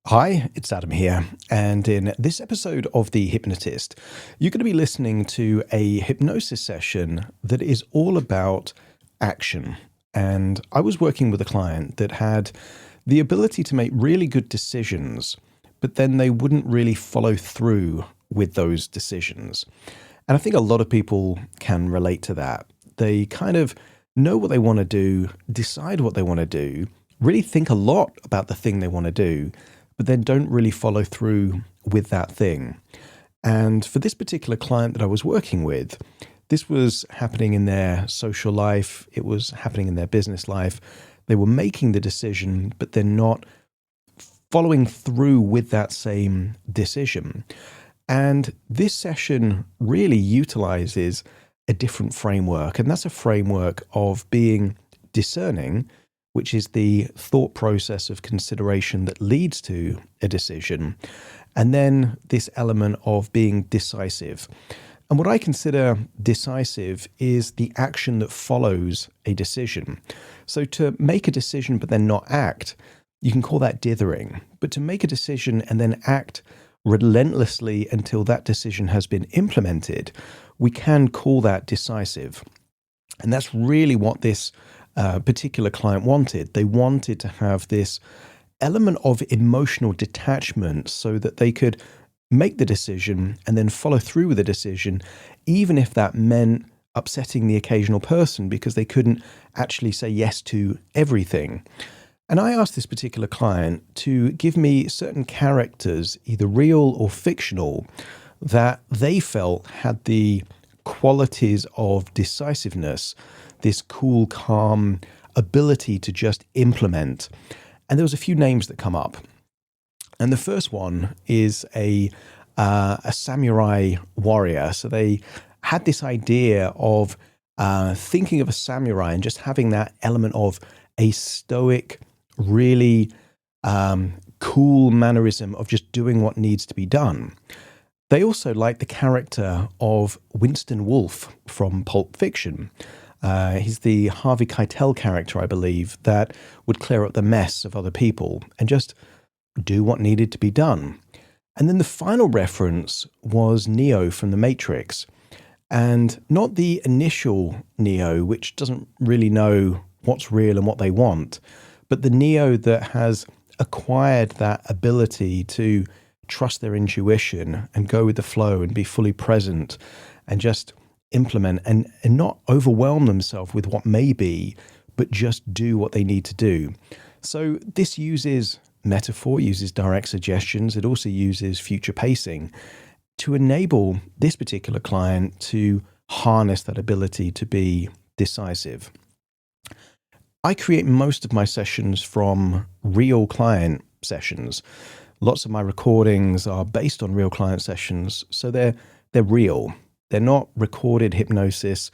Hi, it's Adam here, and in this episode of The Hypnotist, you're going to be listening to a hypnosis session that is all about action. And I was working with a client that had the ability to make really good decisions, but then they wouldn't really follow through with those decisions. And I think a lot of people can relate to that. They kind of know what they want to do, decide what they want to do, really think a lot about the thing they want to do, but then don't really follow through with that thing. And for this particular client that I was working with, this was happening in their social life. It was happening in their business life. They were making the decision, but they're not following through with that same decision. And this session really utilizes a different framework, and that's a framework of being discerning, which is the thought process of consideration that leads to a decision, and then this element of being decisive. And what I consider decisive is the action that follows a decision. So to make a decision but then not act, you can call that dithering. But to make a decision and then act relentlessly until that decision has been implemented, we can call that decisive. And that's really what this particular client wanted. They wanted to have this element of emotional detachment so that they could make the decision and then follow through with the decision, even if that meant upsetting the occasional person because they couldn't actually say yes to everything. And I asked this particular client to give me certain characters, either real or fictional, that they felt had the qualities of decisiveness, this cool, calm ability to just implement. And there was a few names that come up. And the first one is a samurai warrior. So they had this idea of thinking of a samurai and just having that element of a stoic, really cool mannerism of just doing what needs to be done. They also liked the character of Winston Wolf from Pulp Fiction. He's the Harvey Keitel character, I believe, that would clear up the mess of other people and just do what needed to be done. And then the final reference was Neo from The Matrix. And not the initial Neo, which doesn't really know what's real and what they want, but the Neo that has acquired that ability to trust their intuition and go with the flow and be fully present and just implement and not overwhelm themselves with what may be, but just do what they need to do. So this uses metaphor, uses direct suggestions. It also uses future pacing to enable this particular client to harness that ability to be decisive. I create most of my sessions from real client sessions. Lots of my recordings are based on real client sessions, so they're real. They're not recorded hypnosis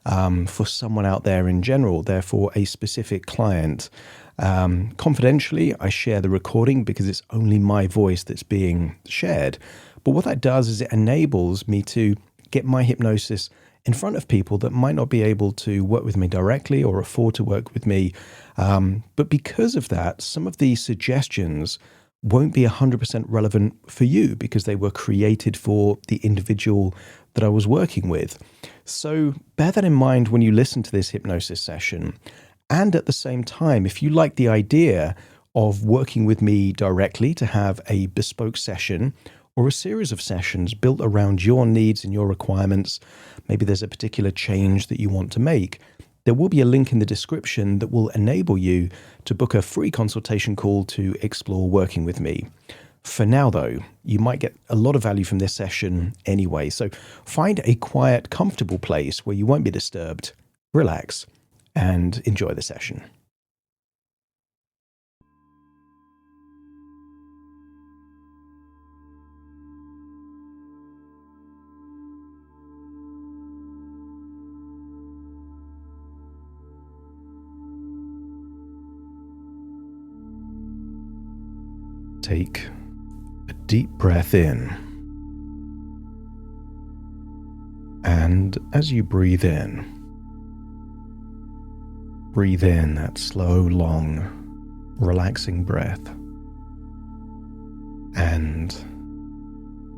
for someone out there in general. They're for a specific client. Confidentially, I share the recording because it's only my voice that's being shared. But what that does is it enables me to get my hypnosis in front of people that might not be able to work with me directly or afford to work with me. But because of that, some of these suggestions won't be 100% relevant for you because they were created for the individual that I was working with. So bear that in mind when you listen to this hypnosis session. And at the same time, if you like the idea of working with me directly to have a bespoke session or a series of sessions built around your needs and your requirements, maybe there's a particular change that you want to make, there will be a link in the description that will enable you to book a free consultation call to explore working with me. For now, though, you might get a lot of value from this session anyway, so find a quiet, comfortable place where you won't be disturbed, relax, and enjoy the session. Take a deep breath in. And as you breathe in that slow, long, relaxing breath. And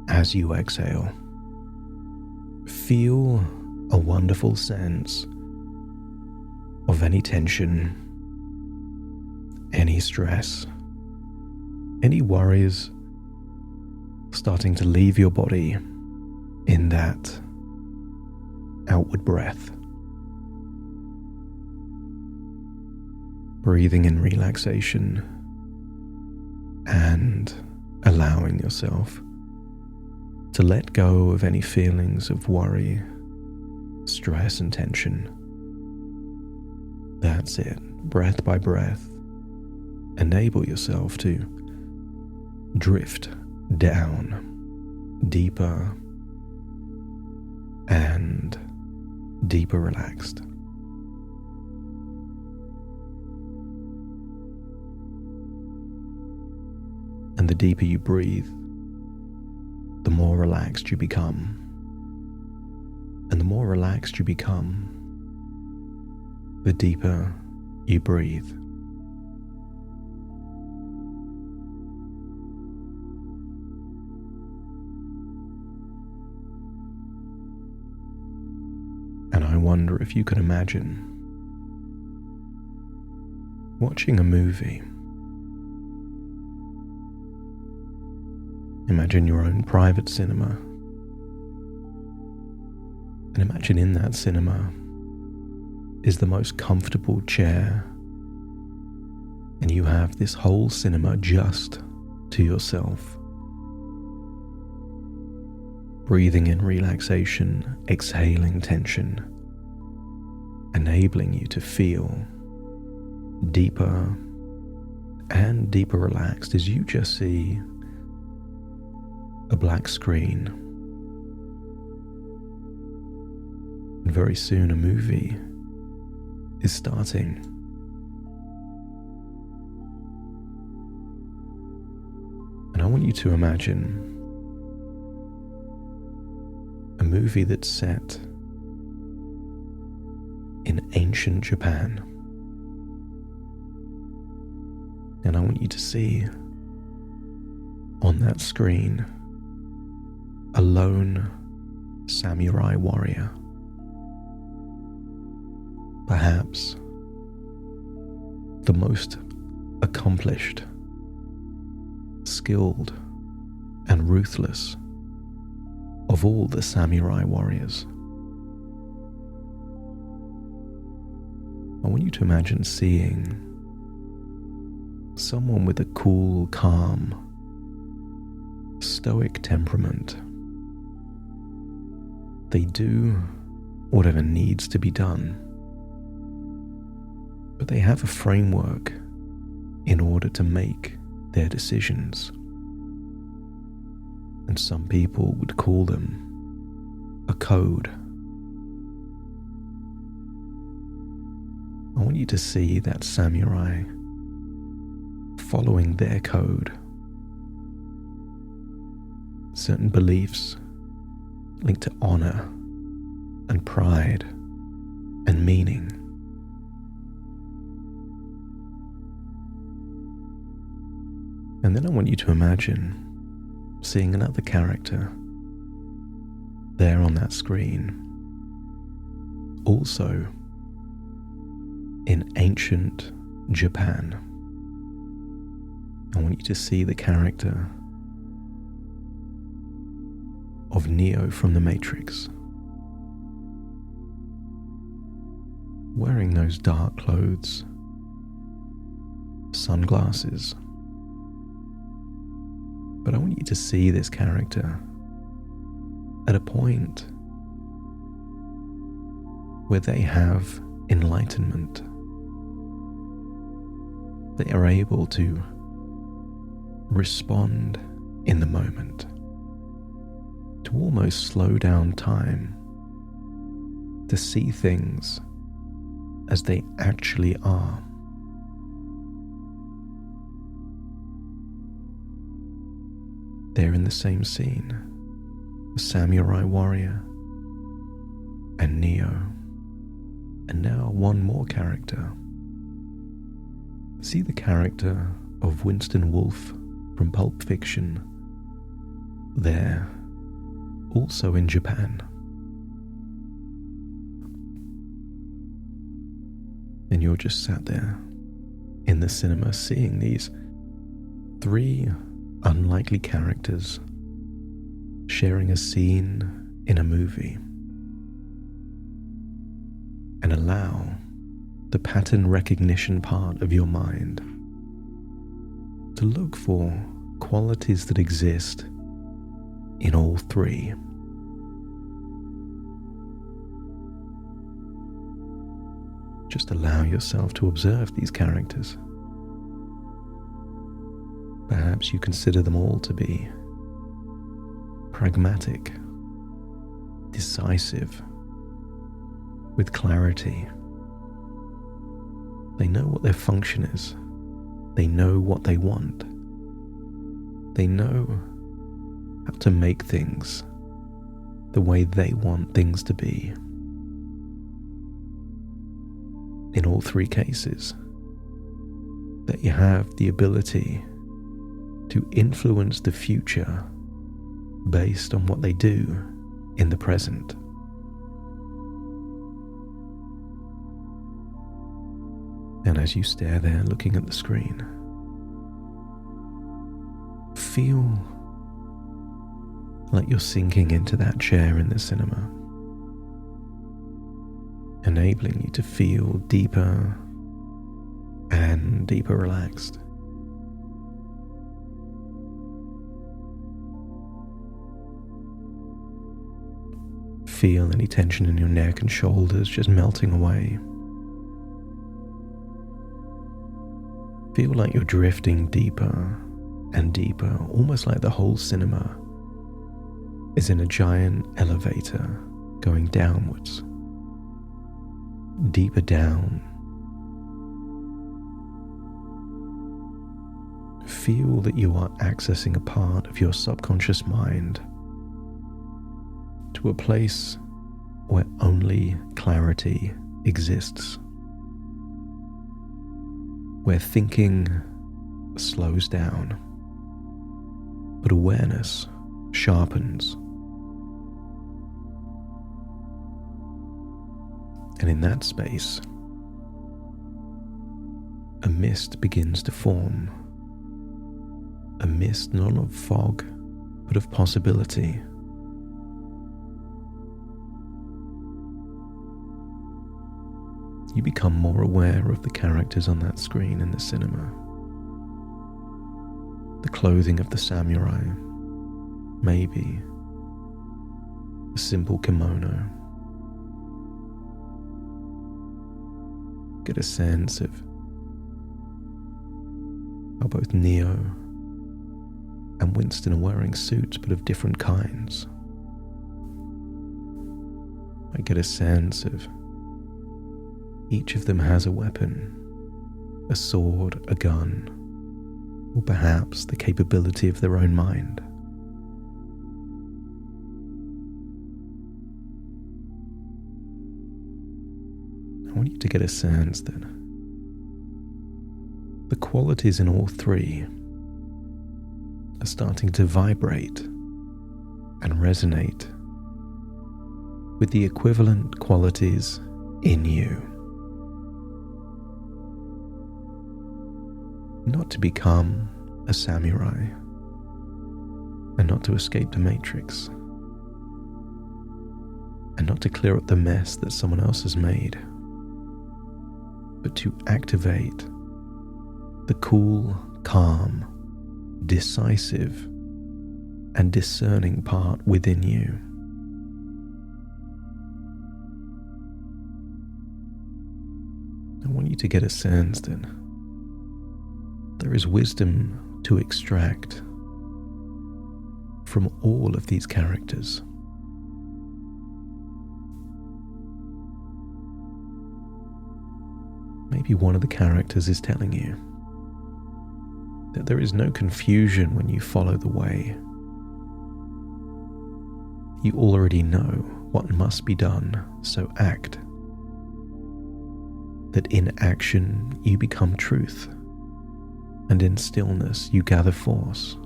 as you exhale, feel a wonderful sense of any tension, any stress, any worries starting to leave your body in that outward breath. Breathing in relaxation and allowing yourself to let go of any feelings of worry, stress, and tension. That's it. Breath by breath, enable yourself to drift down deeper and deeper relaxed. And the deeper you breathe, the more relaxed you become. And the more relaxed you become, the deeper you breathe. And I wonder if you can imagine watching a movie. Imagine your own private cinema. And imagine in that cinema is the most comfortable chair, and you have this whole cinema just to yourself. Breathing in relaxation, exhaling tension, enabling you to feel deeper and deeper relaxed as you just see a black screen. And very soon a movie is starting. And I want you to imagine a movie that's set in ancient Japan. And I want you to see on that screen a lone samurai warrior. Perhaps the most accomplished, skilled, and ruthless of all the samurai warriors. I want you to imagine seeing someone with a cool, calm, stoic temperament. They do whatever needs to be done, but they have a framework in order to make their decisions. And some people would call them a code. I want you to see that samurai following their code. Certain beliefs linked to honor and pride and meaning. And then I want you to imagine seeing another character there on that screen, also in ancient Japan. I want you to see the character of Neo from the Matrix, wearing those dark clothes, sunglasses. But I want you to see this character at a point where they have enlightenment. They are able to respond in the moment, to almost slow down time, to see things as they actually are. They're in the same scene, a samurai warrior and Neo, and now one more character. See the character of Winston Wolf from Pulp Fiction there, also in Japan. And you're just sat there in the cinema seeing these three unlikely characters sharing a scene in a movie, and allow the pattern recognition part of your mind to look for qualities that exist in all three. Just allow yourself to observe these characters. Perhaps you consider them all to be pragmatic, decisive, with clarity. They know what their function is. They know what they want. They know how to make things the way they want things to be. In all three cases, that you have the ability to influence the future based on what they do in the present. And as you stare there looking at the screen, feel like you're sinking into that chair in the cinema, enabling you to feel deeper and deeper relaxed. Feel any tension in your neck and shoulders just melting away. Feel like you're drifting deeper and deeper, almost like the whole cinema is in a giant elevator going downwards, deeper down. Feel that you are accessing a part of your subconscious mind to a place where only clarity exists, where thinking slows down, but awareness sharpens. And in that space, a mist begins to form. A mist not of fog, but of possibility. You become more aware of the characters on that screen in the cinema. The clothing of the samurai, maybe a simple kimono. Get a sense of how both Neo and Winston are wearing suits, but of different kinds. I get a sense of each of them has a weapon, a sword, a gun, or perhaps the capability of their own mind. I want you to get a sense that the qualities in all three are starting to vibrate and resonate with the equivalent qualities in you. Not to become a samurai and not to escape the matrix and not to clear up the mess that someone else has made, but to activate the cool, calm, decisive, and discerning part within you. I want you to get a sense that there is wisdom to extract from all of these characters. Maybe one of the characters is telling you that there is no confusion when you follow the way. You already know what must be done, so act. That in action you become truth, and in stillness you gather force.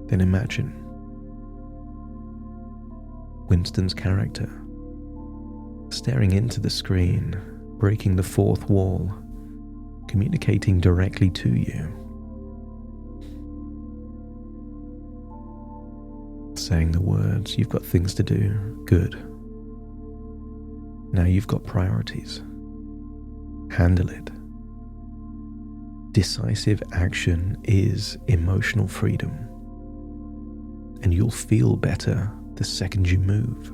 Then imagine Winston's character staring into the screen, breaking the fourth wall, communicating directly to you, saying the words, "You've got things to do, good. Now you've got priorities. Handle it." Decisive action is emotional freedom, and you'll feel better the second you move.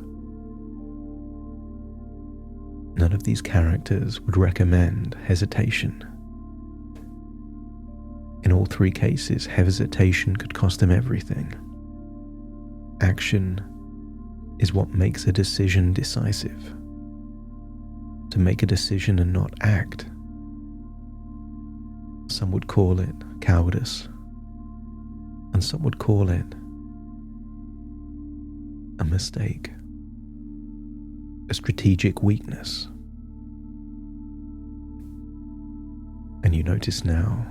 None of these characters would recommend hesitation. In all three cases, hesitation could cost them everything. Action is what makes a decision decisive. To make a decision and not act, some would call it cowardice, and some would call it a mistake, a strategic weakness. And you notice now,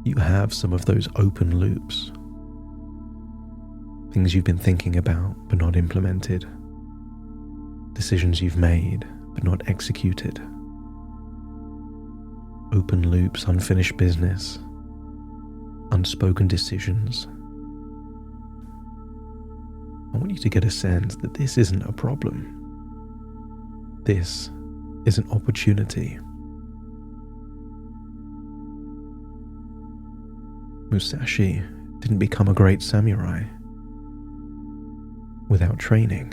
you have some of those open loops, things you've been thinking about but not implemented, decisions you've made but not executed, open loops, unfinished business, unspoken decisions. I want you to get a sense that this isn't a problem. This is an opportunity. Musashi didn't become a great samurai without training.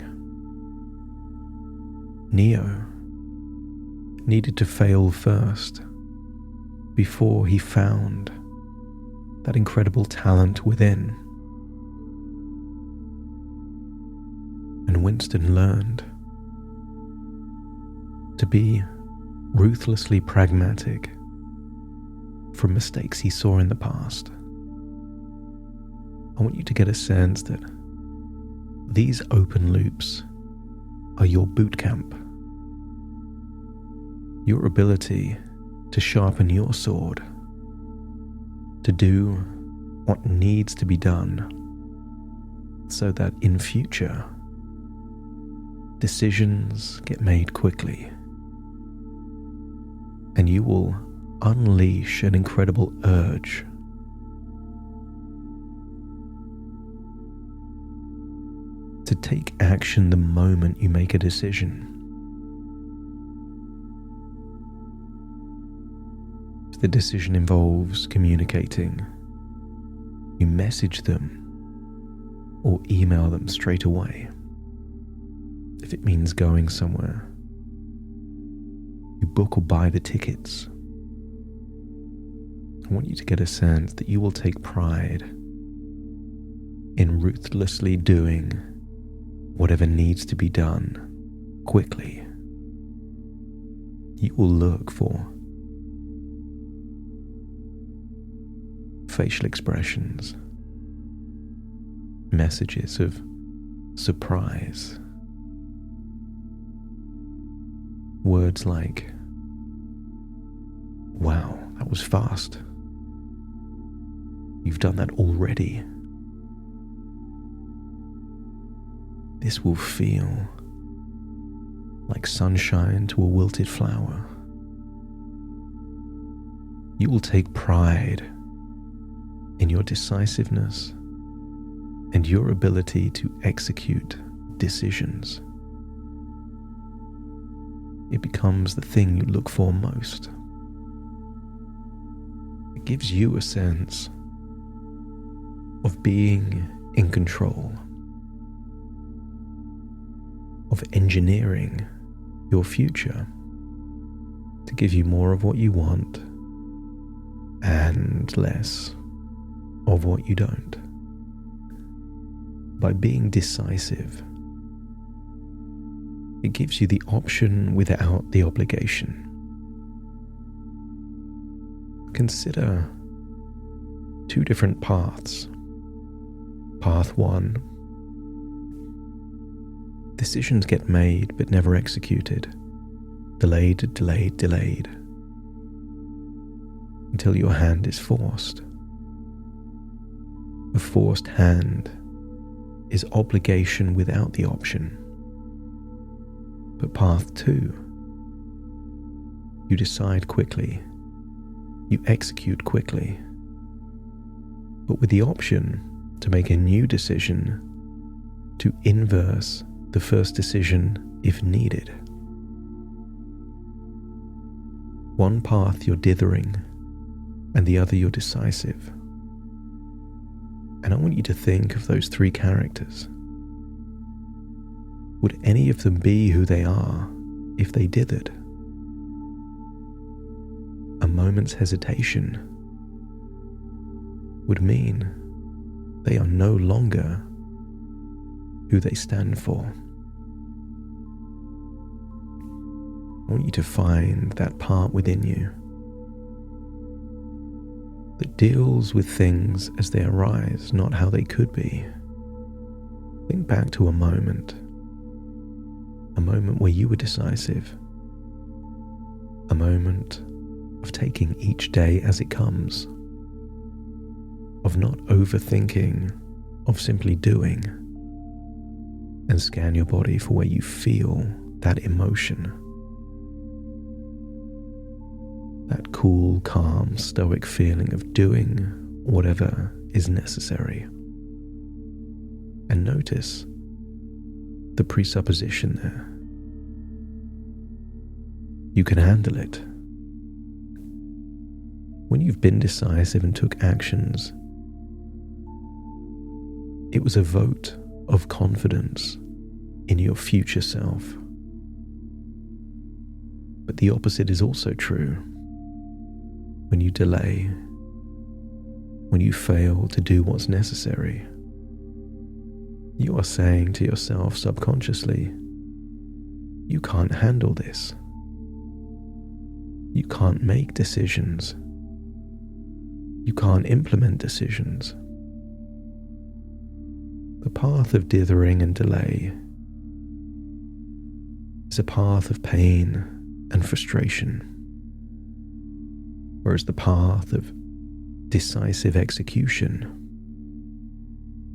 Neo needed to fail first before he found that incredible talent within. And Winston learned to be ruthlessly pragmatic from mistakes he saw in the past. I want you to get a sense that these open loops are your boot camp. Your ability to sharpen your sword, to do what needs to be done, so that in future, decisions get made quickly, and you will unleash an incredible urge to take action the moment you make a decision. If the decision involves communicating, you message them or email them straight away. If it means going somewhere, you book or buy the tickets. I want you to get a sense that you will take pride in ruthlessly doing whatever needs to be done quickly. You will look for facial expressions, messages of surprise, words like, "Wow, that was fast. You've done that already. This will feel like sunshine to a wilted flower." You will take pride in your decisiveness and your ability to execute decisions. It becomes the thing you look for most. It gives you a sense of being in control, of engineering your future to give you more of what you want and less of what you don't. By being decisive, it gives you the option without the obligation. Consider two different paths. Path 1. Decisions get made but never executed. Delayed, until your hand is forced. A forced hand is obligation without the option. But path 2, you decide quickly, you execute quickly, but with the option to make a new decision to inverse the first decision if needed. One path you're dithering, and the other you're decisive. And I want you to think of those 3 characters. Would any of them be who they are if they dithered? A moment's hesitation would mean they are no longer who they stand for. I want you to find that part within you that deals with things as they arise, not how they could be. Think back to a moment where you were decisive, a moment of taking each day as it comes, of not overthinking, of simply doing, and scan your body for where you feel that emotion. That cool, calm, stoic feeling of doing whatever is necessary. And notice the presupposition there. You can handle it. When you've been decisive and took actions, it was a vote of confidence in your future self. But the opposite is also true. When you delay, when you fail to do what's necessary, you are saying to yourself subconsciously, you can't handle this. You can't make decisions. You can't implement decisions. The path of dithering and delay is a path of pain and frustration, whereas the path of decisive execution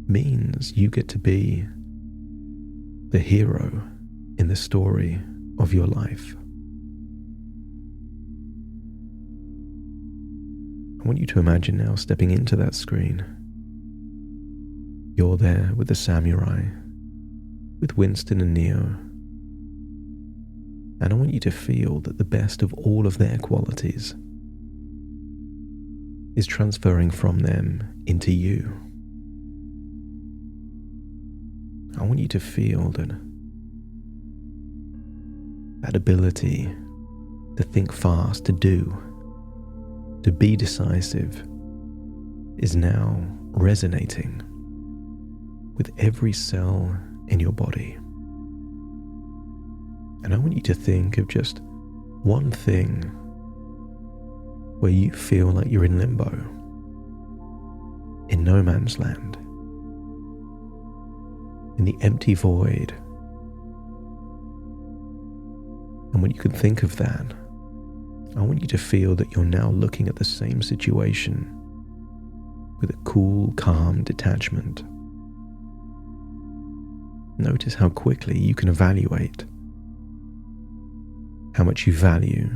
means you get to be the hero in the story of your life. I want you to imagine now stepping into that screen. You're there with the samurai, with Winston and Neo, and I want you to feel that the best of all of their qualities is transferring from them into you. I want you to feel that ability to think fast, to do, to be decisive, is now resonating with every cell in your body. And I want you to think of just one thing where you feel like you're in limbo, in no man's land, in the empty void. And when you can think of that, I want you to feel that you're now looking at the same situation with a cool, calm detachment. Notice how quickly you can evaluate how much you value,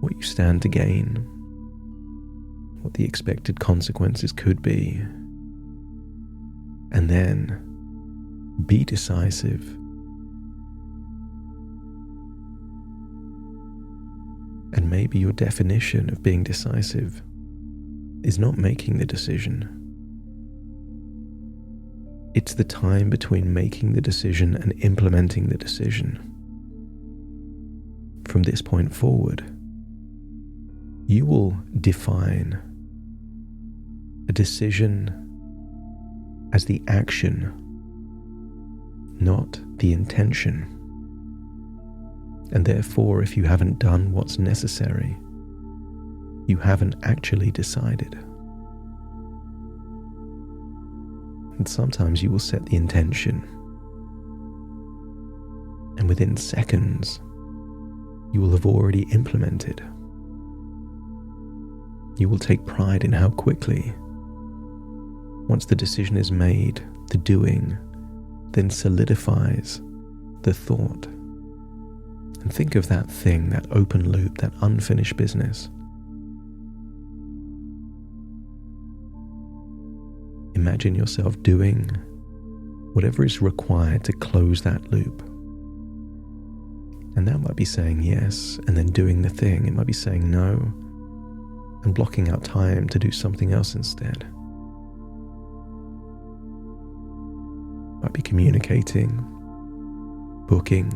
what you stand to gain, what the expected consequences could be, and then be decisive. And maybe your definition of being decisive is not making the decision. It's the time between making the decision and implementing the decision. From this point forward, you will define a decision as the action, not the intention. And therefore, if you haven't done what's necessary, you haven't actually decided. And sometimes you will set the intention, and within seconds, you will have already implemented. You will take pride in how quickly, once the decision is made, the doing then solidifies the thought. And think of that thing, that open loop, that unfinished business. Imagine yourself doing whatever is required to close that loop. And that might be saying yes and then doing the thing. It might be saying no and blocking out time to do something else instead. It might be communicating, booking.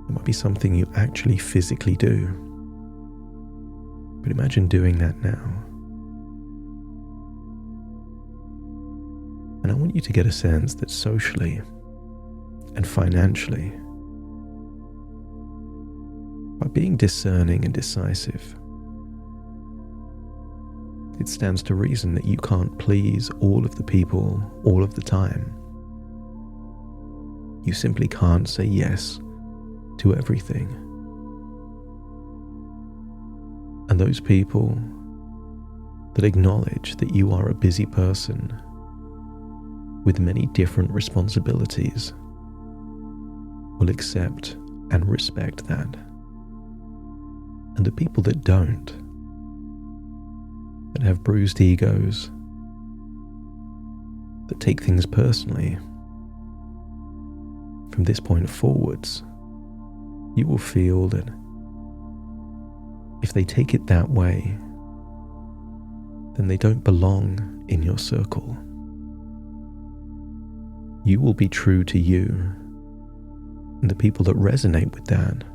It might be something you actually physically do. But imagine doing that now. And I want you to get a sense that socially and financially, by being discerning and decisive, it stands to reason that you can't please all of the people all of the time. You simply can't say yes to everything. And those people that acknowledge that you are a busy person with many different responsibilities will accept and respect that. And the people that don't, that have bruised egos, that take things personally, from this point forwards, you will feel that if they take it that way, then they don't belong in your circle. You will be true to you, and the people that resonate with that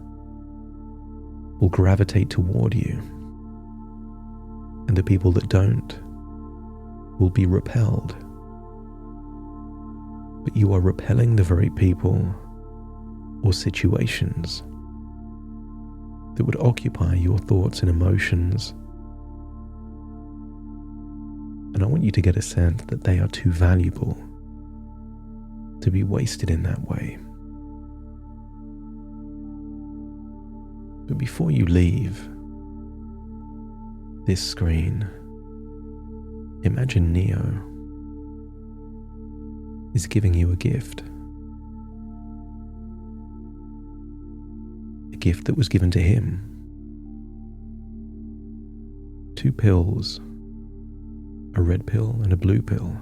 will gravitate toward you, and the people that don't will be repelled. But you are repelling the very people or situations that would occupy your thoughts and emotions. And I want you to get a sense that they are too valuable to be wasted in that way. But before you leave this screen, imagine Neo is giving you a gift. A gift that was given to him. 2 pills, a red pill and a blue pill.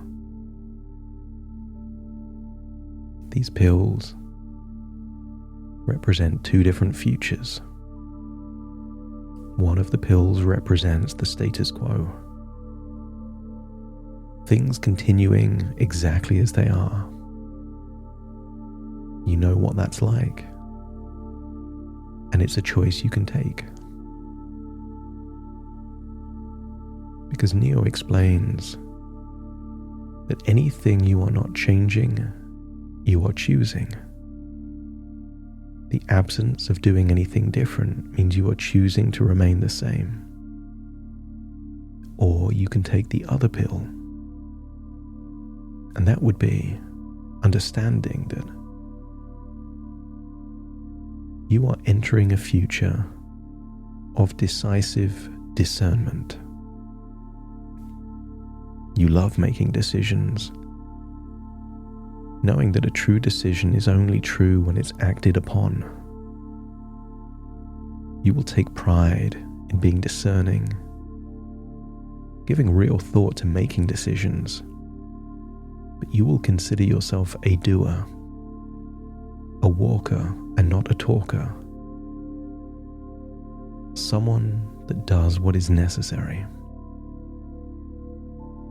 These pills represent 2 different futures. One of the pills represents the status quo. Things continuing exactly as they are. You know what that's like. And it's a choice you can take. Because Neo explains that anything you are not changing, you are choosing. The absence of doing anything different means you are choosing to remain the same. Or you can take the other pill. And that would be understanding that you are entering a future of decisive discernment. You love making decisions, knowing that a true decision is only true when it's acted upon. You will take pride in being discerning, giving real thought to making decisions, but you will consider yourself a doer, a walker and not a talker, someone that does what is necessary.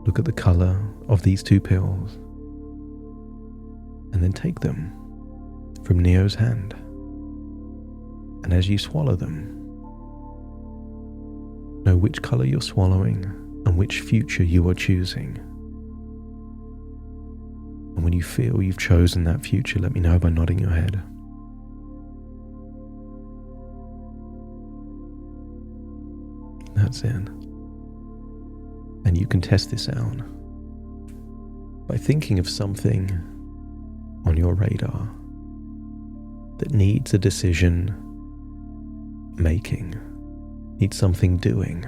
Look at the color of these 2 pills, and then take them from Neo's hand. And as you swallow them, know which color you're swallowing and which future you are choosing. And when you feel you've chosen that future, let me know by nodding your head. That's it. And you can test this out by thinking of something on your radar that needs a decision making. needs something doing.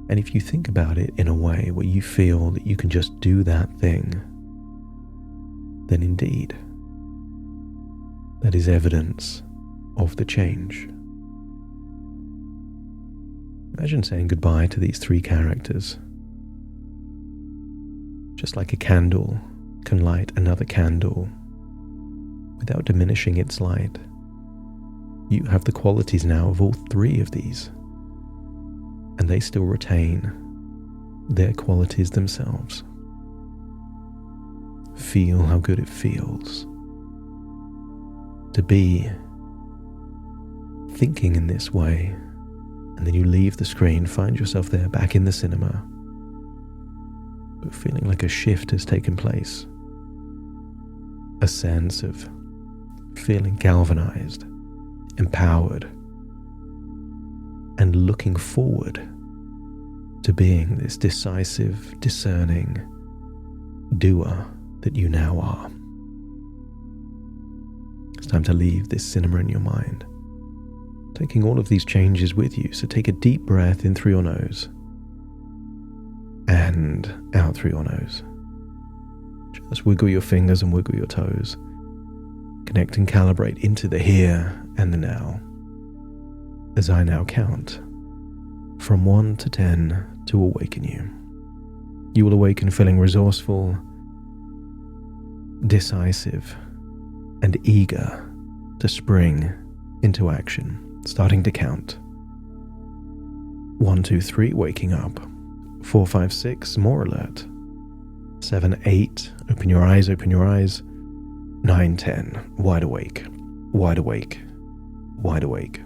And if you think about it in a way where you feel that you can just do that thing, then indeed, that is evidence of the change. Imagine saying goodbye to these three characters. Just like a candle can light another candle without diminishing its light, you have the qualities now of all three of these, and they still retain their qualities themselves. Feel how good it feels to be thinking in this way, and then you leave the screen, find yourself there back in the cinema, but feeling like a shift has taken place. A sense of feeling galvanized, empowered, and looking forward to being this decisive, discerning doer that you now are. It's time to leave this cinema in your mind, taking all of these changes with you. So take a deep breath in through your nose and out through your nose. Just wiggle your fingers and wiggle your toes. Connect and calibrate into the here and the now, as I now count from 1 to 10 to awaken you. You will awaken feeling resourceful, decisive, and eager to spring into action, starting to count. 1, 2, 3, waking up. 4, 5, 6, more alert. 7, 8, open your eyes, open your eyes. 9, 10, wide awake, wide awake, wide awake.